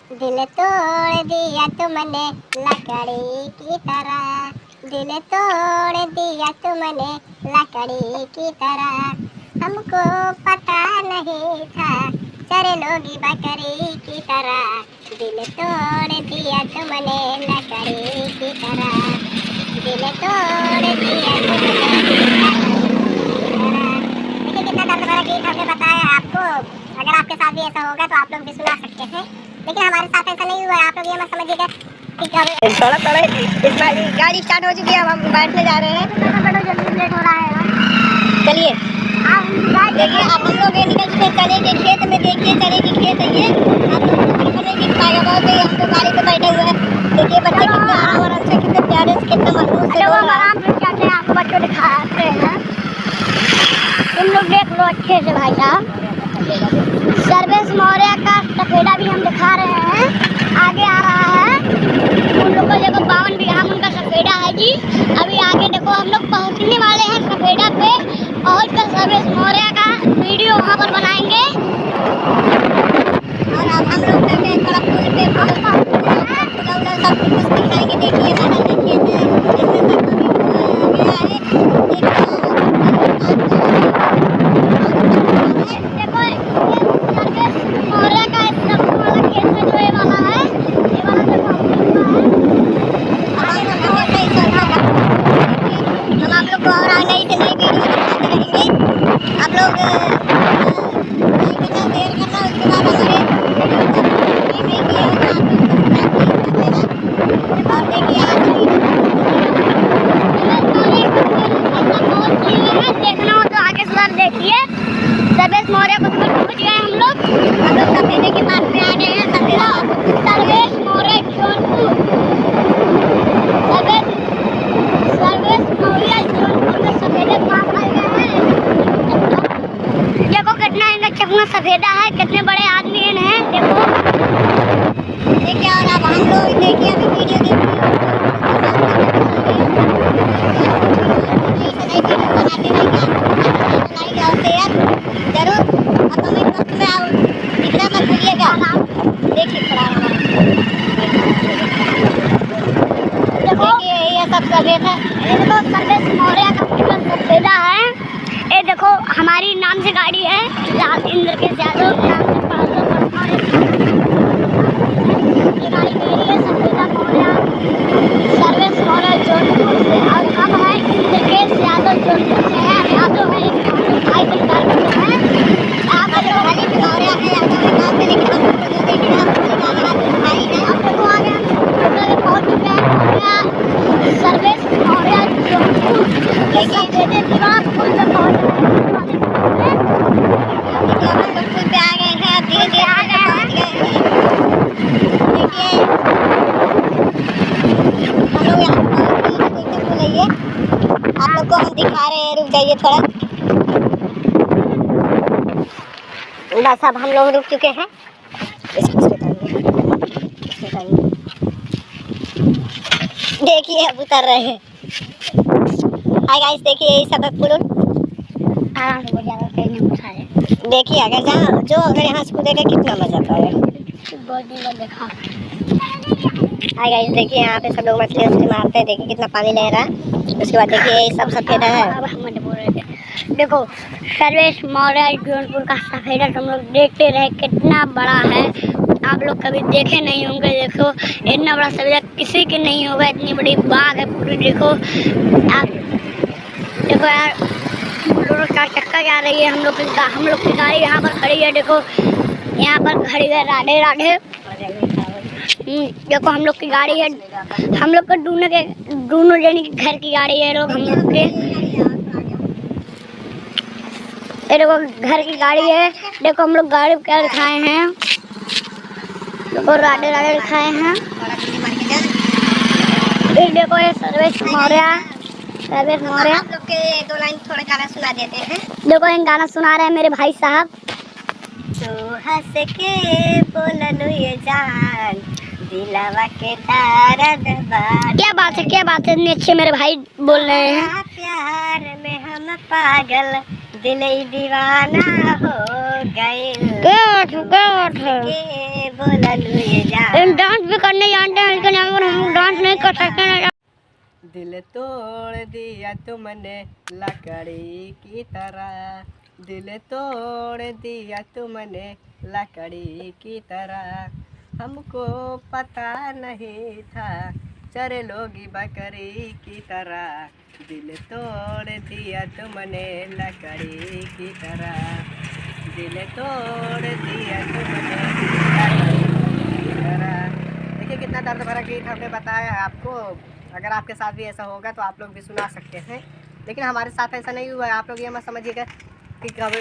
दिल तोड़ दिया तुमने लकड़ी की तरह, दिल तोड़ दिया तुमने लकड़ी की तरह। हमको पता नहीं था चलोगी बकरी की तरह, दिल तोड़ दिया तुमने लकड़ी की तरह, दिल तोड़ दिया तुमने लकड़ी की तरह। देखिए कितना दर्द भरा गीत हमने बताया आपको। अगर आपके साथ भी ऐसा होगा तो आप लोग भी सुना सकते हैं, लेकिन हमारे साथ ऐसा नहीं हुआ है। आप लोग ये मत समझिएगा कि थोड़ा थोड़ा इस गाड़ी स्टार्ट हो चुकी है, अब हम बैठने जा रहे हैं। जल्दी लेट हो रहा है। चलिए देखिए, अब हम लोग निकल चुके चने के खेत में। देखिए चने की खेत है ये, आप लोग नहीं दिख पाएगा बहुत। हम लोग गाड़ी पे बैठे हुए हैं। देखिए बच्चे कितने आराम से, कितने प्यारे से, कितना मजबूत से बोल रहा है। आपको बच्चों दिखाते हैं, तुम लोग देख लो अच्छे से भाई साहब। सर्वेश मौर्य का सफेदा भी हम दिखा रहे हैं, आगे आ रहा है। उन लोग को देखो 52 बीघा उनका सफेदा है जी। अभी आगे देखो हम लोग पहुंचने वाले हैं सफेदा पे, और कर सर्वेश मौर्य का वीडियो वहाँ पर बनाएंगे। और अब हम लोग करते हैं थोड़ा पुल पे सब कुछ दिखाएंगे। देखिए मैडम, देखिए सर्वेश मौर्य को पहुंच गए हम लोग सफेदे के पास में आ गए हैं। सर्वेश मौर्य जौनपुर, सर्वेश मौर्य जौनपुर में सफेदे के पास आ गए हैं। देखो कितना इनका चकना सफेदा है, कितने बड़े आदमी हैं। देखो देखिए, और अब हम लोग देखिए अभी वीडियो देखिए जरूर। अब हमें वक्त में आओ, इतना मत भूलिएगा। देखिए देखिए ये सब सफेद है। ये देखो सर्वेश मौर्य का पूरा सफेदा है। ये देखो हमारी नाम से गाड़ी है, लाल इंद्र के यादव नाम से 500 ये गाड़ी मेरी है, सफेदा मौर्य सर्वेश मौर्य जौनपुर से, और हम हैं इंद्र के यादव जौनपुर से हैं। यादव है एक भाई परिवार के हैं। आप देखो खाली मौर्य है आपके नाम से, लेकिन हम लोग जो देख रहे हैं भाई है। आप देखो आगे हम पहुंच चुके हैं सर्वेश मौर्य जौनपुर। देखिए बेटे दीवार पुल पे पहुंच देखिए हम लोग पुल पे आ गए हैं, धीरे धीरे आ गए हैं। देखिए हम लोग यहाँ बोलिए, आप लोग को हम दिखा रहे हैं। रुक जाइए थोड़ा, बस अब हम लोग रुक चुके हैं। देखिए अब उतर रहे हैं। हाय गाइस, देखिए यही सब पुल। देखिए अगर जहाँ जो अगर यहाँ से कूदेगा कितना मजा पाएगा। हाय गाइस, देखिए यहाँ पे सब लोग मछली मारते हैं। देखिए कितना पानी ले रहा है। उसके बाद देखिए ये सब सफेद है। देखो सर्वेश मौर्य जौनपुर का सफेदा तुम लोग देखते रहे, कितना बड़ा है। आप लोग कभी देखे नहीं होंगे। देखो इतना बड़ा सफेदा किसी के नहीं होगा, इतनी बड़ी बाग है पूरी। देखो आप देखो यार, चार चक्का जा रही है। हम लोग की गाड़ी यहाँ पर खड़ी है। देखो यहाँ पर खड़ी है, राधे राधे। देखो हम लोग की गाड़ी है, हम लोग का दोनों जन की घर की गाड़ी है। लोग हम लोग के ये देखो घर की गाड़ी है। देखो हम लोग गाड़ी क्या दिखाए हैं, देखो राधे राधे दिखाए हैं। फिर देखो ये सर्वेश मौर्य आप लोग के 2 लाइन थोड़ा गाना सुना देते हैं। देखो इन गाना सुना रहे हैं मेरे भाई साहब। तो हंस के बोलनु ये जान, दिलवा के दर्द बार। क्या बात है, क्या बात है, इतने अच्छे मेरे भाई बोल रहे हैं। प्यार में हम पागल, दिल दीवाना हो गए। क्या बात है, बोलनु ये जान। हम डांस भी करने जानते हैं, लेकिन अगर हम डांस नहीं कर सकते हैं। दिल तोड़ दिया तुमने लकड़ी की तरह, दिल तोड़ दिया तुमने लकड़ी की तरह। हमको पता नहीं था चरे लोगी बकरी की तरह, दिल तोड़ दिया तुमने लकड़ी की तरह, दिल तोड़ दिया तुमने लकड़ी की तरह। देखिए कितना दर्द भरा गीत हमने बताया है आपको। अगर आपके साथ भी ऐसा होगा तो आप लोग भी सुना सकते हैं, लेकिन हमारे साथ ऐसा नहीं हुआ है। आप लोग ये मत समझिएगा कि कब